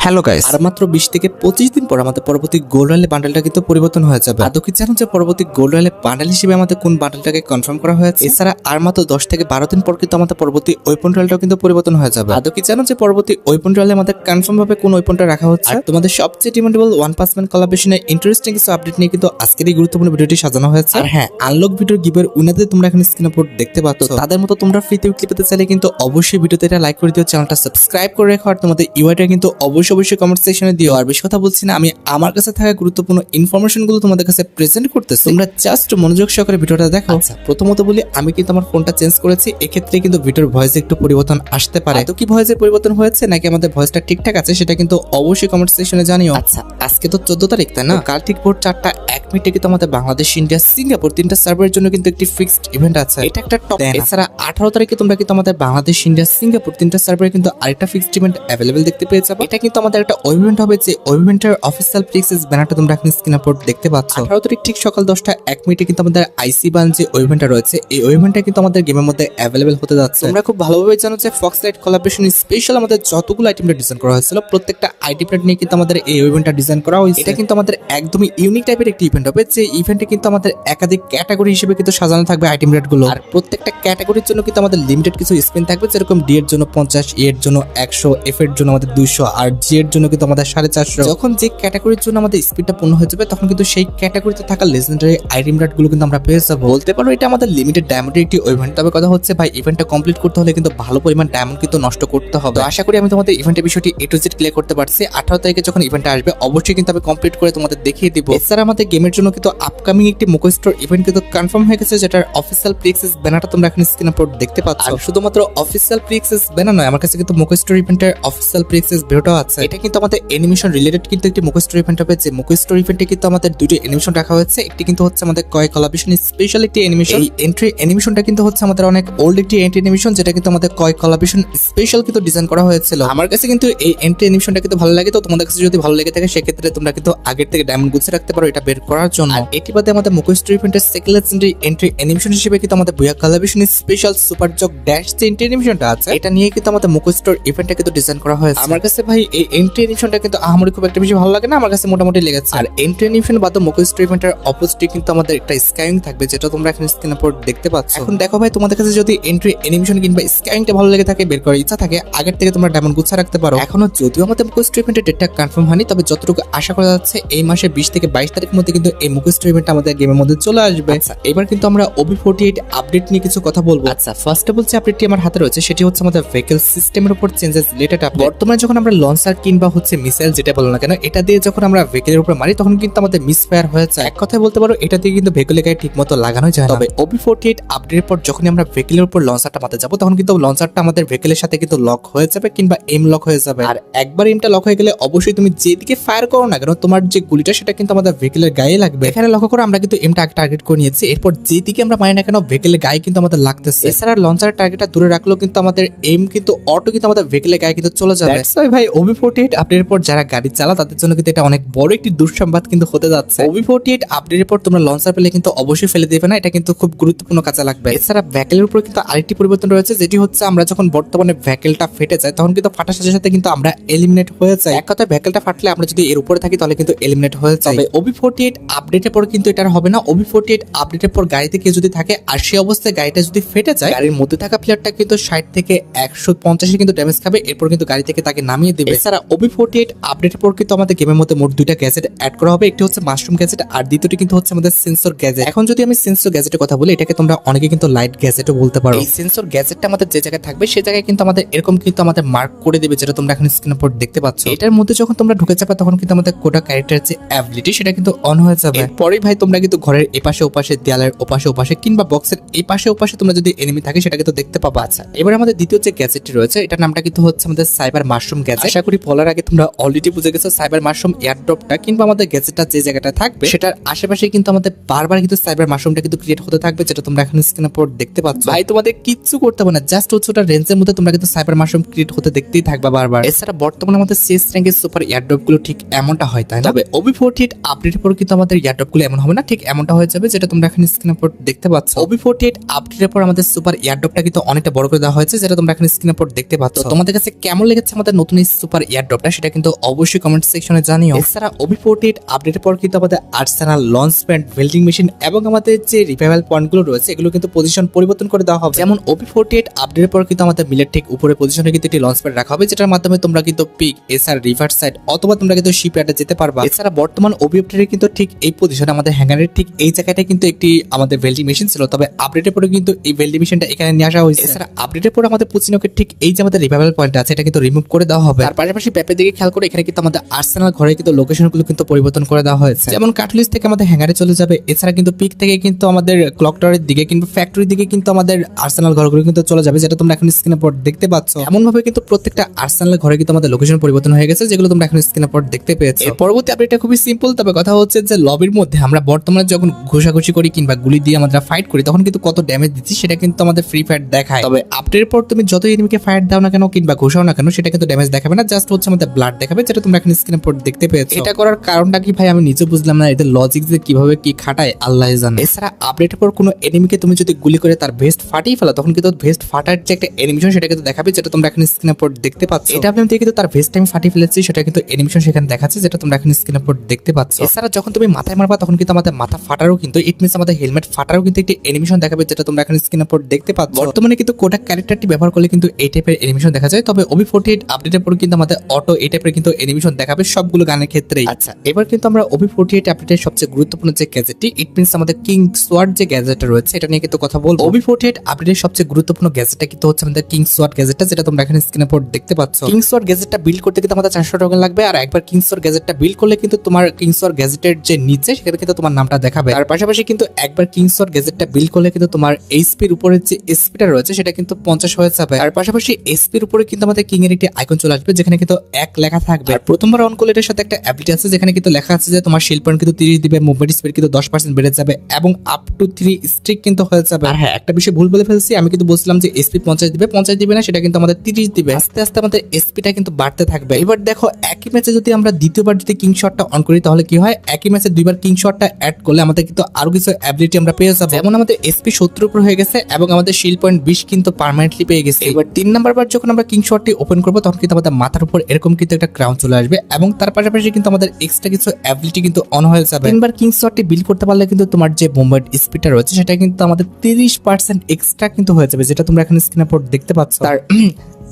Hello guys, আর মাত্র 20 থেকে 25 দিন পর আমাদের পরবর্তী গোল্ড রয়্যাল বান্ডেলটা কিন্তু পরিবর্তন হয়ে যাবে। আদৌ কি জানো যে পরবর্তী গোল্ড রয়্যাল বান্ডেল হিসেবে আমাদের কোন বান্ডেলটাকে কনফার্ম করা হয়েছে? এছাড়া আর মাত্র 10 থেকে 12 দিন পর কিন্তু আমাদের পরবর্তী ওয়েপন রয়্যালটাও কিন্তু পরিবর্তন হয়ে যাবে। আদৌ কি জানো যে পরবর্তী ওয়েপন রয়্যালে আমাদের কনফার্ম ভাবে কোন ওয়েপনটা রাখা হচ্ছে? আর তোমাদের সবচেয়ে ডিমান্ডেবল ওয়ান পাস ম্যান কোলাবরেশনে ইন্টারেস্টিং কিছু আপডেট নিয়ে কিন্তু আজকের এই গুরুত্বপূর্ণ ভিডিওটি সাজানো হয়েছে। আর হ্যাঁ, আনলক ভিডিওর গিভের উইনারদের তোমরা এখানে স্ক্রিনে উপর দেখতে পাচ্ছ। তাদের মতো তোমরা ফ্রিতে উইকলি পেতে চাইলে কিন্তু অবশ্যই ভিডিওতে এটা লাইক করে দিও, চ্যানেলটা সাবস্ক্রাইব করে রাখো, আর তোমাদের ইউআইটা কিন্তু অবশ্যই কমেন্ট সেকশনে দিও। আর বেশি কথা বলছি না, আমি আমার কাছে থাকা গুরুত্বপূর্ণ ইনফরমেশন গুলো তোমাদের কাছে প্রেজেন্ট করতেছি, তোমরা জাস্ট মনোযোগ সহকারে ভিডিওটা দেখো। আচ্ছা, প্রথমত বলি, আমি কিন্তু আমার ফোনটা চেঞ্জ করেছি, এক্ষেত্রে কিন্তু ভিডিওর ভয়েসে একটু পরিবর্তন আসতে পারে। তো কি ভয়েসে পরিবর্তন হয়েছে নাকি আমাদের ভয়েসটা ঠিকঠাক আছে সেটা কিন্তু অবশ্যই কমেন্ট সেকশনে জানিও। আচ্ছা, আজকে তো 14 তারিখ, তাই না? কাল ঠিক ভোর 4:01 কিন্তু আমাদের বাংলাদেশ, ইন্ডিয়া, সিঙ্গাপুর তিনটা সার্ভারের জন্য কিন্তু একটি ফিক্সড ইভেন্ট আছে। এটা একটা টপ। এছাড়া 18 তারিখে তোমরা কিন্তু আমাদের বাংলাদেশ, ইন্ডিয়া, সিঙ্গাপুর তিনটা সার্ভারে কিন্তু আরেকটা ফিক্সড ইভেন্ট অ্যাভেলেবেল দেখতে পেয়ে যাবে। এটা কিন্তু আমাদের একটা ইভেন্ট হবে, যে ইভেন্টের অফিসিয়াল ফিক্সেস ব্যানারটা তোমরা এখন স্ক্রিনে উপর দেখতে পাচ্ছ। 18 তারিখ ঠিক সকাল 10:01 কিন্তু আমাদের আইসি বান যে ইভেন্টটা রয়েছে, এই ইভেন্টটা কিন্তু আমাদের গেমের মধ্যে অ্যাভেলেবেল হতে যাচ্ছে। তোমরা খুব ভালোভাবে জানো যে ফক্স লাইট কোলাবরেশন স্পেশাল আমাদের যতগুলো আইটেমটা ডিজাইন করা হয়েছিল, প্রত্যেকটা আইটেম নিয়ে কিন্তু আমাদের এই ইভেন্টটা ডিজাইন করা হয়েছে। এটা কিন্তু আমাদের একদমই ইউনিক টাইপের একটি ইভেন্ট হবে, যে ইভেন্টে কিন্তু আমাদের একাধিক ক্যাটাগরি হিসেবে কিন্তু সাজানো থাকবে আইটেম রেট গুলো। আর প্রত্যেকটা ক্যাটাগরির জন্য কিন্তু আমাদের লিমিটেড কিছু স্পিন থাকবে, যেরকম ডি এর জন্য 50, ই এর জন্য 100, এফ এর জন্য আমাদের 200, আর জি এর জন্য কিন্তু আমাদের 450। যখন যে ক্যাটাগরির জন্য আমাদের স্পিডটা পূর্ণ হয়ে যাবে, তখন কিন্তু সেই ক্যাটাগরিতে থাকা লেজেন্ডারি আইটেম রেট গুলো কিন্তু আমরা পেয়ে যাবো। বলতে পারো এটা আমাদের লিমিটেড ডায়মন্ডের একটি ইভেন্ট। তবে কথা হচ্ছে ভাই, ইভেন্টটা কমপ্লিট করতে হলে কিন্তু ভালো পরিমাণ ডায়মন্ড কিন্তু নষ্ট করতে হবে। তো আশা করি আমি তোমাদের ইভেন্টের বিষয়টি এ টু জেড ক্লিয়ার করতে পারছি। 18 তারিখে যখন ইভেন্টটা আসবে, অবশ্যই কিন্তু আমি কমপ্লিট করে তোমাদের দেখিয়ে দিব। এছাড়া আমাদের গেমের জন্য কিন্তু আপকামিং একটি মোকো স্টোর ইভেন্ট কিন্তু কনফার্ম হয়ে গেছে, যেটার অফিসিয়াল প্রিএক্সেস ব্যানারটা তোমরা এখন স্ক্রিনে উপর দেখতে পাচ্ছ। আর শুধুমাত্র অফিসিয়াল প্রিএক্সেস ব্যানার নয়, আমার কাছে কিন্তু মোকো স্টোর ইভেন্টের অফিসিয়াল প্রিএক্সেস ভিডিওটাও আছে। এটা কিন্তু আমাদের অ্যানিমেশন রিলেটেড কিন্তু একটি মোকো স্টোর ইভেন্ট হবে, যে মোকো স্টোর ইভেন্টে কিন্তু আমাদের দুটো অ্যানিমেশন রাখা হয়েছে। একটি কিন্তু হচ্ছে আমাদের কয় কোলাবরেশন স্পেশাল একটি অ্যানিমেশন। এই এন্ট্রি অ্যানিমেশনটা কিন্তু হচ্ছে আমাদের অনেক ওল্ড একটি এন্ট্রি অ্যানিমেশন, যেটা কিন্তু আমাদের কয় কোলাবরেশন স্পেশাল কিন্তু ডিজাইন করা হয়েছিল। আমার কাছে কিন্তু এই এন্ট্রি অ্যানিমেশনটা কিন্তু ভালো লাগে। তো তোমাদের কাছে যদি ভালো লেগে থাকে, সেক্ষেত্রে তোমরা কিন্তু আগের থেকে ডায়মন্ড গুছিয়ে রাখতে পারো এটা বের করার জন্য। আর এটি বাদে আমাদের মোকো স্টোর ইভেন্টের সেকেন্ড লেজেন্ডারি এন্ট্রি অ্যানিমেশন হিসেবে কিন্তু আমাদের বুয়া কোলাবরেশন স্পেশাল সুপার জক ড্যাশ যে এন্ট্রি অ্যানিমেশনটা আছে, এটা নিয়ে কিন্তু আমাদের মোকো স্টোর ইভেন্টটা কিন্তু ডিজাইন করা হয়েছে। আমার কাছে ভাই এই এন্ট্রি অ্যানিমেশনটা কিন্তু আহামরি খুব একটা বেশি ভালো লাগে না, আমার কাছে মোটামুটি লেগেছে। আর এন্ট্রি অ্যানিমেশন বাদে মোকো স্টোর ইভেন্টের অপোজিটে কিন্তু আমাদের একটা স্কাইং থাকবে, যেটা তোমরা এখন স্ক্রিনে উপর দেখতে পাচ্ছ। এখন দেখো ভাই, তোমাদের কাছে যদি এন্ট্রি অ্যানিমেশন কিংবা স্কাইংটা ভালো লেগে থাকে, বের করার ইচ্ছা থাকে, আগের থেকে তোমরা ডায়মন্ড গুছিয়ে রাখতে পারো। এখনো যদিও আমাদের মোকো স্টোর ইভেন্টের ডেটটা কনফার্ম হয়নি, তবে যতটুকু আশা করা যাচ্ছে এই মাসের 20 থেকে 22 তারিখের মধ্যে কিন্তু এই মোকো স্টোর ইভেন্টটা আমাদের গেমের মধ্যে চলে আসবে। আচ্ছা, এবার কিন্তু আমরা OB48 আপডেট নিয়ে কিছু কথা বলবো। আচ্ছা, ফার্স্ট অফ অল যে আপডেটটি আমার হাতে রয়েছে, সেটি হচ্ছে আমাদের ভেহিকল সিস্টেমের উপর চেঞ্জেস রিলেটেড আপডেট। বর্তমানে যখন আমরা লঞ্চার কিংবা হচ্ছে মিসাইল যেটা বলো না কেন, এটা দিয়ে যখন আমরা ভেহিকলের উপর মারি, তখন কিন্তু আমাদের মিসফায়ার হয়ে যায়। এক কথায় বলতে পারো, এটা দিয়ে কিন্তু ভেহিকলের গায়ে ঠিকমতো লাগানো যায় না। তবে OB48 আপডেটের পর যখন আমরা ভেহিকলের উপর লঞ্চারটা মারতে যাবো, তখন কিন্তু লঞ্চারটা আমাদের ভেহিকলের সাথে কিন্তু লক হয়ে যাবে কিংবা এম লক হয়ে যাবে। আর একবার এমটা লক হয়ে গেলে অবশ্যই তুমি যেদিকে ফায়ার করো না কেন, তোমার যে গুলিটা সেটা কিন্তু আমাদের ভেহিকলের গায়ে লাগবে। এখানে লক্ষ্য করো, আমরা কিন্তু এমটা টার্গেট করে নিয়েছি, এরপর যেদিকে আমরা মারি না কেন ভেহিকলের গায়ে কিন্তু আমাদের লাগতেছে। এছাড়া লঞ্চারের টার্গেটটা দূরে রাখলেও কিন্তু আমাদের এম কিন্তু অটো কিন্তু আমাদের ভেহিকলের গায়ে কিন্তু চলে যাবে। ভাই OB48 আপডেটের পর যারা গাড়ি চালা, তাদের জন্য কিন্তু এটা অনেক বড় একটি দুঃসংবাদ কিন্তু হতে যাচ্ছে। OB48 আপডেটের পর তোমরা লঞ্চার পেলে কিন্তু অবশ্যই ফেলে দেবে না, এটা কিন্তু খুব গুরুত্বপূর্ণ কাজে লাগবে। এছাড়া ভেহিকলের উপর কিন্তু আরেকটি পরিবর্তন রয়েছে, যেটি হচ্ছে আমরা যখন বর্তমানে ভেহিকলটা ফেটে যায়, তখন কিন্তু ফাটার সাথে সাথে কিন্তু আমরা এলিমিনেট হয়ে যাই। এক কথায় ভেহিকলটা ফাটলে আমরা যদি এর উপরে থাকি, তাহলে কিন্তু এলিমিনেট হয়ে যায়। তবে OB48 আপডেটের পর কিন্তু এটা হবে না। OB48 আপডেটের পর গাড়িতে কেউ যদি থাকে আর সেই অবস্থায় গাড়িটা যদি ফেটে যায়, গাড়ির মধ্যে থাকা প্লেয়ারটা কিন্তু 60 থেকে 150 কিন্তু ড্যামেজ খাবে, এরপর কিন্তু গাড়ি থেকে তাকে নামিয়ে দেবে। এছাড়া OB48 আপডেটের পর কিন্তু আমাদের গেমের মধ্যে মোট দুইটা গ্যাজেট অ্যাড করা হবে, একটি হচ্ছে মাশরুম গ্যাজেট আর দ্বিতীয়টি কিন্তু হচ্ছে আমাদের সেন্সর গ্যাজেট। এখন যদি আমি সেন্সর গ্যাজেটের কথা বলি, এটাকে তোমরা অনেকে কিন্তু লাইট গ্যাজেটও বলতে পারো। এই সেন্সর গ্যাজেটটা আমাদের যে জায়গায় থাকবে, সেই জায়গায় কিন্তু আমাদের এরকম কিন্তু আমাদের মার্ক করে দেবে, যেটা তোমরা এখন স্ক্রিনের উপর দেখতে পাচ্ছ। এটার মধ্যে যখন তোমরা ঢুকে যাবে, তখন কিন্তু আমাদের কোটা ক্যারেক্টারের যে অ্যাবিলিটি সেটা কিন্তু অন হয়ে যাবে। এরপরেই ভাই তোমরা কিন্তু ঘরের এপাশে ওপাশে, দেয়ালের ওপাশে ওপাশে কিংবা বক্সের এপাশে ওপাশে তোমরা যদি এনিমি থাকে, সেটা কিন্তু দেখতে পাবা। আচ্ছা, এবার আমাদের দ্বিতীয় যে গ্যাজেটটি রয়েছে, এটার নামটা কিন্তু হচ্ছে আমাদের সাইবার মাশরুম গ্যাজেট। আশা করি বলার আগে তোমরা অলরেডি বুঝে গেছো সাইবার মাশরুম এয়ারড্রপটা কিংবা আমাদের গ্যাজেটটা যে জায়গাটা থাকবে, সেটার আশেপাশে কিন্তু আমাদের বারবার কিন্তু সাইবার মাশরুমটা কিন্তু ক্রিয়েট হতে থাকবে, যেটা তোমরা এখন স্ক্রিনের উপর দেখতে পাচ্ছ। ভাই তোমাদের কিচ্ছু করতে হবে না, জাস্ট হচ্ছে ওটা রেঞ্জের মধ্যে তোমরা কিন্তু সাইবার মাশরুম ক্রিয়েট হতে দেখতেই থাকবা বারবার। এছাড়া বর্তমানে আমাদের সিএস র্যাঙ্কের সুপার এয়ারড্রপ গুলো ঠিক এমনটা হয়, তাই না? তবে OB48 আপডেটের পর কিন্তু আমাদের এয়ারড্রপ গুলো এমন হবে না, ঠিক এমনটা হয়ে যাবে, যেটা তোমরা এখন স্ক্রিনের উপর দেখতে পাচ্ছ। OB48 আপডেটের পর আমাদের সুপার এয়ারড্রপটা কিন্তু অনেকটা বড় করে দেওয়া হয়েছে, যেটা তোমরা এখন স্ক্রিনের উপর দেখতে পাচ্ছ। তোমাদের কাছে কেমন লেগেছে আমাদের নতুন এই সুপার এয়ারড্রপটা সেটা কিন্তু অবশ্যই কমেন্ট সেকশনে জানিও। এছাড়া OB48 আপডেটের পর কিন্তু আমাদের আর্সেনাল লঞ্চ প্যাড ভেল্ডিং মেশিন এবং আমাদের যে রিভাইভাল পয়েন্টগুলো রয়েছে এগুলো কিন্তু পজিশন পরিবর্তন করে দেওয়া হবে। যেমন OB48 আপডেটের পর কিন্তু আমাদের মিলের ঠিক উপরে পজিশনে কিন্তু একটি লঞ্চ প্যাড রাখা হবে, যেটার মাধ্যমে তোমরা কিন্তু পিক এসআর রিভার সাইড অথবা তোমরা কিন্তু শিপইয়ার্ডে যেতে পারবা। এছাড়া বর্তমান OB48 কিন্তু ঠিক এই পজিশনে আমাদের হ্যাঙ্গারের ঠিক এই জায়গাটা কিন্তু একটি আমাদের ভেল্ডিং মেশিন ছিল, তবে আপডেটের পরে কিন্তু এই ভেল্ডিং মেশিনটা এখানে নিয়ে আসা হয়েছে। এছাড়া আপডেটের পর আমাদের পুচিনোকে ঠিক এই যে আমাদের রিভাইভাল পয়েন্ট আছে এটা কিন্তু রিমুভ করে দেওয়া হবে। তার পাশাপাশি ম্যাপের দিকে খেয়াল করে এখানে কিন্তু আমাদের আর্সেনাল ঘরে কিন্তু লোকেশনগুলো কিন্তু পরিবর্তন করে দেওয়া হয়েছে। যেমন কাটলিস থেকে আমাদের হ্যাঙ্গারে চলে যাবে, এছাড়া কিন্তু পিক থেকে কিন্তু আমাদের ক্লক টাওয়ারের দিকে কিংবা ফ্যাক্টরির দিকে কিন্তু আমাদের আর্সেনাল ঘরগুলো কিন্তু চলে যাবে, যেটা তোমরা এখন স্ক্রিনে পর দেখতে পাচ্ছ। এমন ভাবে কিন্তু প্রত্যেকটা আর্সেনাল ঘরে কিন্তু আমাদের লোকেশন পরিবর্তন হয়ে গেছে, যেগুলো তোমরা এখন স্ক্রিনে পর দেখতে পেয়েছো। এর পরবর্তী আপডেটটা খুবই সিম্পল, তবে কথা হচ্ছে যে লবির মধ্যে আমরা বর্তমানে যখন ঘোষাঘুষি করি কিংবা গুলি দিয়ে আমরা ফাইট করি তখন কিন্তু কত ড্যামেজ দিচ্ছি সেটা কিন্তু আমাদের ফ্রি ফায়ার দেখায়। তবে আপডেটের পর তুমি যত এনিমিকে ফায়ার দাও না কেন কিংবা ঘোষাও না কেন সেটা কিন্তু ড্যামেজ দেখাবে না, জাস্ট হচ্ছে আমাদের ব্লাড দেখাবে, যেটা তোমরা এখন স্ক্রিনে পর দেখতে পেয়েছো। এটা করার কারণটা কি ভাই আমি নিজে বুঝলাম না, এদের লজিক যে কিভাবে কি খাটায় আল্লাহ জানে। এছাড়া আপডেটের পর কোনো এনিমিকে তুমি যদি গুলি করে তার ভেস্ট ফাটিয়ে ফেলো তখন কিন্তু ভেস্ট ফাটার যে একটা এনিমেশন সেটা কিন্তু দেখাবে, যেটা তোমরা এখন স্ক্রিনে পর দেখতে পাচ্ছ। এটা আপনি কিন্তু তার ভেস্ট আমি ফাটিয়ে ফেলেছি সেটা কিন্তু এনিমেশন সেখানে দেখাচ্ছে, যেটা তোমরা এখন স্ক্রিনে পর দেখতে পাচ্ছ। এছাড়া যখন তুমি মাথায় মারবা তখন কিন্তু আমাদের মাথা ফাটারও কিন্তু ইট মিনস আমাদের হেলমেট ফাটারও কিন্তু একটি এনিমেশন দেখাবে, যেটা তোমরা এখন স্ক্রিনে পর দেখতে পাচ্ছ। বর্তমানে কিন্তু কোডাক ক্যারেক্টারটি ব্যবহার করলে কিন্তু এই টাইপের এনিমেশন দেখা যায়, তবে OB48 আপডেটের পর কিন্তু আমাদের অটো এই টাইপের কিন্তু এনিমেশন দেখাবে সবগুলো গানের ক্ষেত্রেই। আচ্ছা, এবার কিন্তু আমরা OB48 আপডেটের সবচেয়ে গুরুত্বপূর্ণ যে গ্যাজেটটি ইট মিনস আমাদের কিং সোয়ার্ড যে গ্যাজেটটা রয়েছে এটা নিয়ে কিন্তু কথা বলবো। OB48 আপডেটের সবচেয়ে গুরুত্বপূর্ণ গ্যাজেটটা কিন্তু হচ্ছে আমাদের কিং সোয়ার্ড গ্যাজেটটা, যেটা তোমরা এখানে স্ক্রিনে পর দেখতে পাচ্ছ। কিং সোয়ার্ড গ্যাজেটটা বিল্ড করতে কিন্তু আমাদের 400 টোকেন লাগবে, আর একবার কিং সোয়ার্ড গ্যাজেটটা বিল্ড করলে কিন্তু তোমার কিং সোয়ার্ড গ্যাজেটের যে নিচে সেখানে কিন্তু তোমার নামটা দেখাবে। তার পাশাপাশি কিন্তু একবার কিং সোয়ার্ড গ্যাজেটটা বিল্ড করলে কিন্তু তোমার এইচপির উপরে যে এসপিটা রয়েছে সেটা কিন্তু 50 হয়ে যাবে। আর পাশাপাশি এসপির উপরে কিন্তু আমাদের কিং এর একটি আইকন চলে আসবে যেখানে কিন্তু 1 লেখা থাকবে। আর প্রথমবার অন করলে এটার সাথে একটা অ্যাবিলিটি আছে যেখানে কিন্তু লেখা আছে যে তোমার শিল্ড পয়েন্ট কিন্তু 30 দিবে, মুভমেন্ট স্পিড কিন্তু 10% বেড়ে যাবে এবং আপ টু 3 স্ট্রিক কিন্তু হয়ে যাবে। আর হ্যাঁ, একটা বিষয় ভুল বলে ফেলছি, আমি কিন্তু বলছিলাম যে এসপি 50 দিবে, 50 দিবে না, সেটা কিন্তু আমাদের 30 দিবে। আস্তে আস্তে আমাদের এসপিটা কিন্তু বাড়তে থাকবে। এবার দেখো একই ম্যাচে যদি আমরা দ্বিতীয়বার যদি কিং শটটা অন করি তাহলে কি হয়, একই ম্যাচে দুইবার কিং শটটা অ্যাড করলে আমাদের কিন্তু আরো কিছু অ্যাবিলিটি আমরা পেয়ে যাবো। যেমন আমাদের এসপি 70 উপর হয়ে গেছে এবং আমাদের শিল্ড পয়েন্ট 20 কিন্তু পার্মানেন্টলি পেয়ে গেছে। এবার 3 নাম্বার বার যখন আমরা কিং শটটি ওপেন করবো তখন কিন্তু আমাদের মাথার উপর এরকম কিন্তু একটা ক্রাউন চলে আসবে এবং তার পাশাপাশি কিন্তু আমাদের এক্সট্রা কিছু অ্যাবিলিটি কিন্তু অন হয়ে যাবে। 3বার কিং শটটি বিল্ড করতে পারলে কিন্তু তোমার যে মুভমেন্ট স্পিডটা রয়েছে সেটা কিন্তু আমাদের 30% এক্সট্রা কিন্তু হয়ে যাবে, যেটা তোমরা এখানে স্ক্রিনে পর দেখতে পাচ্ছ।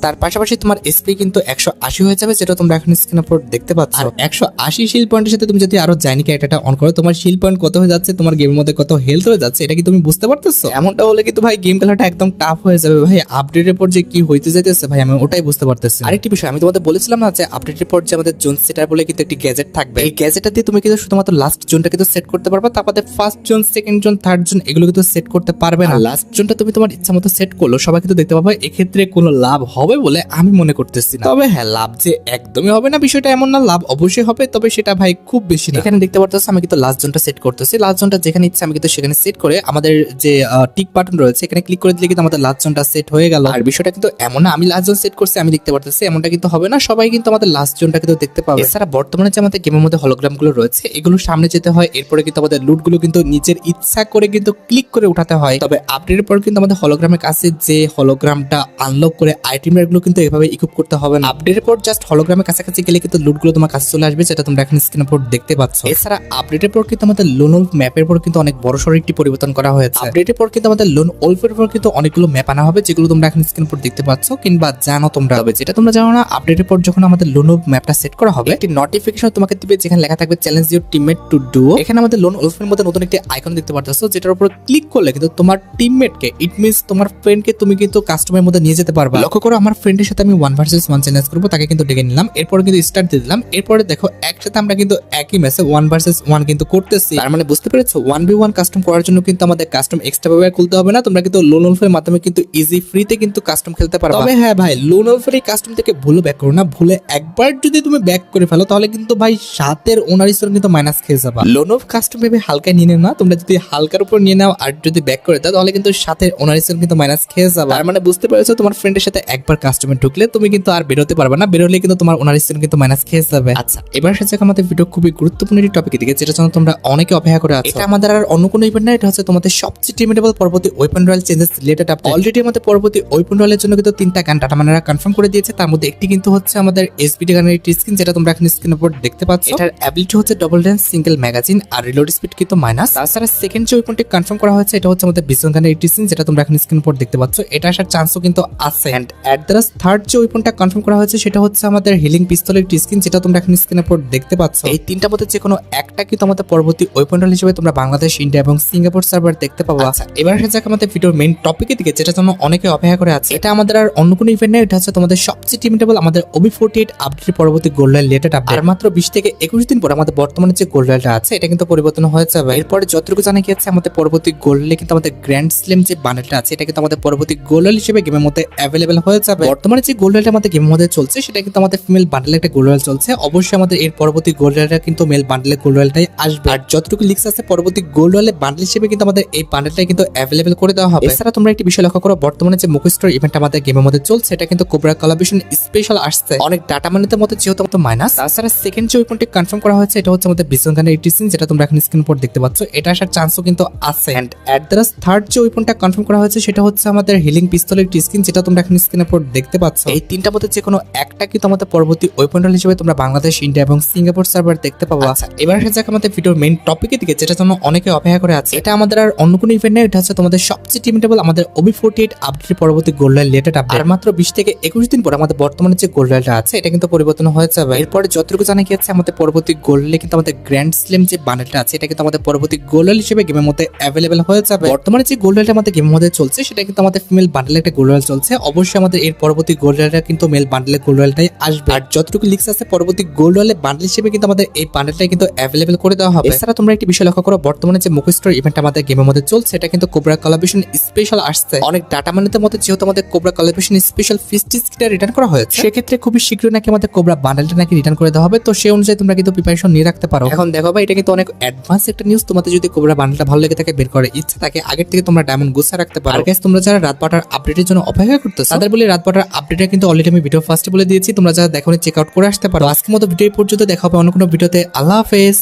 তার পাশাপাশি তোমার এসপি কিন্তু 180 হয়ে যাবে, যেটা তোমরা এখন স্ক্রিনে পর দেখতে পাচ্ছ। আর 180 শিল্ড পয়েন্টের সাথে তুমি যদি আরো জানি ক্যারেক্টারটা অন করো তোমার শিল্ড পয়েন্ট কত হয়ে যাচ্ছে, তোমার গেমের মধ্যে কত হেলথ হয়ে যাচ্ছে এটা কি তুমি বুঝতে পারতেছো? এমনটা হলে কিন্তু ভাই গেম খেলাটা একদম টাফ হয়ে যাবে ভাই। আপডেটের পর যে কি হইতে যাইতেছে ভাই আমি ওটাই বুঝতে পারতেছি। আরেকটি বিষয় আমি তোমাদের বলেছিলাম না যে আপডেটের পর যে আমাদের জোন সেটার বলে কিন্তু একটি গ্যাজেট থাকবে, এই গ্যাজেটটা দিয়ে তুমি কিন্তু শুধুমাত্র লাস্ট জোনটা কিন্তু সেট করতে পারবা, তারপরে first zone, second zone, third zone এগুলো কিন্তু সেট করতে পারবে না। লাস্ট জোনটা তুমি তোমার ইচ্ছা মতো সেট করলো, সবাই কিন্তু দেখতে পাবে, এক্ষেত্রে কোনো লাভ হবে বলে আমি মনে করতেছি না। তবে হ্যাঁ, লাভ যে একদমই হবে না বিষয়টা এমন না, লাভ অবশ্যই হবে, তবে সেটা ভাই খুব বেশি না। এখানে দেখতে পারতেছো আমি কিন্তু লাস্ট জোনটা সেট করতেছি, লাস্ট জোনটা যেখানে ইচ্ছা আমি কিন্তু সেখানে সেট করে আমাদের যে টিক বাটন রয়েছে এখানে ক্লিক করে দিলে কিন্তু আমাদের লাস্ট জোনটা সেট হয়ে গেল। আর বিষয়টা কিন্তু এমন না আমি লাস্ট জোন সেট করছি আমি দেখতে পারতেছি, এমনটা কিন্তু হবে না, সবাই কিন্তু আমাদের লাস্ট জোনটা কিন্তু দেখতে পাবে। এছাড়া বর্তমানে যে আমাদের গেমের মধ্যে হলোগ্রাম গুলো রয়েছে এগুলো সামনে যেতে হয়, এরপরে কিন্তু আমাদের লুট গুলো কিন্তু নিজের ইচ্ছা করে কিন্তু ক্লিক করে উঠাতে হয়। তবে আপডেটের পর কিন্তু আমাদের হলোগ্রামের কাছে যে হলোগ্রামটা আনলক করে আইটেমের গুলো কিন্তু এভাবে ইকুইপ করতে হবে না। আপডেটের পর জাস্ট হলোগ্রামের কাছাকাছি গেলে কিন্তু লুট গুলো তোমার কাছে চলে আসবে, যেটা তোমরা এখন স্ক্রিনের উপর দেখতে পাচ্ছ। এছাড়া আপডেটের পর কিন্তু আমাদের লোন ওলফ ম্যাপের পর কিন্তু অনেক বড় সড় একটি পরিবর্তন করা হয়েছে। আপডেটের পর কিন্তু আমাদের লোন ওলফের পর কিন্তু অনেকগুলো ম্যাপ আনা হবে, যেগুলো তোমরা এখন স্ক্রিনের উপর দেখতে পাচ্ছ কিংবা জানো তোমরা। তবে যেটা তোমরা জানো না, আপডেটের পর যখন আমাদের লোন ওলফ ম্যাপটা সেট করা হবে একটি নোটিফিকেশন তোমাকে দিবে যেখানে লেখা থাকবে challenge your teammate to do. এখানে আমাদের লোন ওলফের মধ্যে নতুন একটি আইকন দেখতে পাচ্ছ, যেটার উপর ক্লিক করলে কিন্তু তোমার টিমমেটকে ইট মিনস তোমার ফ্রেন্ডকে তুমি কিন্তু কাস্টমের মধ্যে নিয়ে যেতে পারবে। লক্ষ্য করো আমার ফ্রেন্ডের সাথে আমি 1 ভার্সেস 1 চ্যালেঞ্জ করবো, তাকে কিন্তু ডেকে নিলাম, এরপরে কিন্তু স্টার্ট দিয়ে দিলাম, এরপরে দেখো একসাথে আমরা কিন্তু একই ম্যাচে 1 ভার্সেস 1 কিন্তু করতেছি। তার মানে বুঝতে পেরেছো 1v1 কাস্টম করার জন্য কিন্তু আমাদের কাস্টম এক্সট্রা ভাবে খুলতে হবে না, তোমরা কিন্তু লোন ওলফের মাধ্যমে কিন্তু ইজি ফ্রিতে কিন্তু কাস্টম খেলতে পারবে। তবে হ্যাঁ ভাই, লোন ওলফের এই কাস্টম থেকে ভুলে ব্যাক করো না, ভুলে একবার যদি তুমি ব্যাক করে ফেলো তাহলে কিন্তু ভাই সাতের ওনারিসর কিন্তু মাইনাস খেয়ে যাবে। লোন ওলফ কাস্টম ভেবে হালকা নিয়ে নাও না, তোমরা যদি হালকার উপর নিয়ে নাও আর যদি ব্যাক করে দাও তাহলে কিন্তু সাতের ওনারিসর কিন্তু মাইনাস খেয়ে যাবে। তার মানে বুঝতে পেরেছো তোমার ফ্রেন্ডের সাথে একবার আবার কাস্টমে ঢুকলে তুমি কিন্তু আর বেরোতে পারবে না, বেরোলে কিন্তু তোমার ওনার স্কিন কিন্তু মাইনাস খেয়ে যাবে। আচ্ছা, এবার আসা যাক আমাদের ভিডিও খুবই গুরুত্বপূর্ণ একটি টপিকের দিকে, যেটা জন্য তোমরা অনেকে অপেক্ষা করে আছো। এটা আমাদের আর অন্য কোনো ইভেন্ট না, এটা হচ্ছে তোমাদের সবচেয়ে টিমেটেবল পরবর্তী weapon royal changes related update. Already আমাদের পরবর্তী ওয়েপন রয়্যালের জন্য কিন্তু 3টা গান ডাটা মানেরা কনফার্ম করে দিয়েছে। তার মধ্যে একটি কিন্তু হচ্ছে আমাদের এসবিডি গানের একটি স্কিন, যেটা তোমরা এখন স্ক্রিনের উপর দেখতে পাচ্ছ। এটার অ্যাবিলিটি হচ্ছে ডবল রেঞ্জ, সিঙ্গেল ম্যাগাজিন আর রিলোড স্পিড কিন্তু মাইনাস। তাছাড়া সেকেন্ড যে ওয়েপনটি কনফার্ম করা হয়েছে এটা হচ্ছে আমাদের বিজন গানের একটি স্কিন, যেটা তোমরা এখন স্ক্রিনের উপর দেখতে পাচ্ছ। এটা আসার চান্সও কিন্তু আছে। এন্ড এট দ্য থার্ড যে ওয়েপনটা কনফার্ম করা হয়েছে সেটা হচ্ছে আমাদের হিলিং পিস্তলের একটি স্কিন, যেটা তোমরা এখন স্ক্রিনের উপর দেখতে পাচ্ছ। এই 3টা মধ্যে যে কোনো একটা কিন্তু আমাদের পরবর্তী ওয়েপন রয়্যাল হিসেবে তোমরা বাংলাদেশ, ইন্ডিয়া এবং সিঙ্গাপুর সার্ভার দেখতে পাবো। আচ্ছা, এবার আসা যাক আমাদের ভিডিওর মেইন টপিকের দিকে, যেটা জন্য অনেকে অপেক্ষা করে আছে। এটা আমাদের আর অন্য কোনো ইভেন্ট না, এটা হচ্ছে তোমাদের সবচেয়ে টিমেটেবল আমাদের OB48 আপডেটের পরবর্তী গোল্ড রয়্যাল রিলেটেড আপডেট। আর মাত্র 20 থেকে 21 দিন পর আমাদের বর্তমানে যে গোল্ড রয়্যালটা আছে এটা কিন্তু পরিবর্তন হয়ে যাবে। এরপরে যতটুকু জানা গিয়েছে আমাদের পরবর্তী গোল্ড রয়্যালে কিন্তু আমাদের গ্র্যান্ড স্ল্যাম যে বান্ডেলটা আছে এটা কিন্তু আমাদের পরবর্তী গোল্ড রয়্যাল হিসেবে গেমের মধ্যে অ্যাভেলেবল হয়ে যাবে। বর্তমানে যে গোল্ড রয়্যালটা আমাদের গেমের মধ্যে চলছে সেটা কিন্তু আমাদের ফিমেল বান্ডেলের একটা গোল্ড রয়্যাল চলছে। অবশ্যই আমাদের এর পরবর্তী গোল্ড রয়্যালটা কিন্তু মেল বান্ডেলের গোল্ড রয়্যালটাই আসবে। আর যতটুকু লিক্স আছে পরবর্তী গোল্ড রয়্যালের বান্ডেল হিসেবে কিন্তু আমাদের এই বান্ডেলটাই কিন্তু অ্যাভেলেবল করে দেওয়া হবে। এছাড়া তোমরা একটি বিষয় লক্ষ্য করো, বর্তমানে যে মুখস্টোর ইভেন্ট আমাদের গেমের মধ্যে চলছে এটা কিন্তু কোবরা কোলাবরেশন স্পেশাল আসছে। অনেক ডাটা মানিতে মধ্যে যেহেতু আমাদের মাইনাস। তাছাড়া সেকেন্ড যে ওয়েপনটি কনফার্ম করা হয়েছে এটা হচ্ছে আমাদের বিজন গানের একটি স্কিন, যেটা তোমরা এখন স্ক্রিন উপর দেখতে পাচ্ছ। এটা আসার চান্সও কিন্তু আছে। এন্ড এট দ্য থার্ড যে ওয়েপনটা কনফার্ম করা হয়েছে সেটা হচ্ছে আমাদের হিলিং পিস্তলের একটি স্কিন, যেটা তোমরা এখন স্ক্রিনের উপর দেখতে পাচ্ছ। এই 3টা মধ্যে যে কোনো একটা কিন্তু আমাদের পরবর্তী ওয়েপন রয়্যাল হিসেবে তোমরা বাংলাদেশ, ইন্ডিয়া এবং সিঙ্গাপুর সার্ভার দেখতে পাবো। আচ্ছা, এবার আসা যাক আমাদের ভিডিওর মেইন টপিকের দিকে, যেটা জন্য অনেকে অপেক্ষা করে আছে। এটা আমাদের আর অন্য কোনো ইভেন্ট না, এটা হচ্ছে তোমাদের সবচেয়ে টিমেটেবল আমাদের OB48 আপডেটের পরবর্তী গোল্ড রয়্যাল রিলেটেড আপডেট। আর মাত্র 20 থেকে 21 দিন পর আমাদের বর্তমানে যে গোল্ড রয়্যালটা আছে এটা কিন্তু পরিবর্তন হয়ে যাবে। এরপরে যতটুকু জানা গিয়েছে আমাদের পরবর্তী গোল্ড রয়্যালে কিন্তু আমাদের গ্র্যান্ড স্ল্যাম যে বান্ডেলটা আছে এটা কিন্তু আমাদের পরবর্তী গোল্ড রয়্যাল হিসেবে গেমের মধ্যে অ্যাভেলেবল হয়ে যাবে। বর্তমানে যে গোল্ড রয়্যালটা আমাদের গেমের মধ্যে চলছে সেটা কিন্তু আমাদের ফিমেল বান্ডেলের একটা গোল্ড রয়্যাল চলছে। অবশ্যই আমাদের এর পরবর্তী গোল্ড রয়্যালটা কিন্তু মেল বান্ডেলের গোল্ড রয়্যালটাই আসবে। আর যতটুকু লিক্স আছে পরবর্তী গোল্ড রয়্যালের বান্ডেল হিসেবে কিন্তু আমাদের এই বান্ডেলটাই কিন্তু অ্যাভেলেবল করে দেওয়া হবে। এছাড়া তোমরা একটি বিষয় লক্ষ্য করো, বর্তমানে যে মুখস্টোর ইভেন্ট আমাদের গেমের মধ্যে চলছে এটা কিন্তু কোবরা কোলাবরেশন স্পেশাল আসছে। অনেক ডাটা মানিতে মধ্যে যেহেতু আমাদের কোবরা কোলাবরেশন স্পেশাল ফিস্টি স্কিনটা রিটার্ন করা হয়েছে, সেক্ষেত্রে খুবই শীঘ্রই নাকি আমাদের কোবরা বান্ডেলটা নাকি রিটার্ন করে দেওয়া হবে। তো সেই অনুযায়ী তোমরা কিন্তু প্রিপারেশন নিয়ে রাখতে পারো। এখন দেখো ভাই, এটা কিন্তু অনেক অ্যাডভান্স একটা নিউজ। তোমাদের যদি কোবরা বান্ডেলটা ভালো লেগে থাকে, বের করার ইচ্ছা থাকে, আগের থেকে তোমরা ডায়মন্ড গুছিয়ে রাখতে পারো। আর গাইস, তোমরা যারা রাত 12টার আপডেটের জন্য অপেক্ষা করতেছো তাদের বলি রাত 12টার আপডেটটা কিন্তু অলরেডি আমি ভিডিও ফার্স্টে বলে দিয়েছি। তোমরা যারা দেখোনি চেক আউট করে আসতে পারো। আজকের মতো ভিডিও পর্যন্ত দেখা হবে অন্য কোনো ভিডিওতে। আল্লাহ হাফেজ।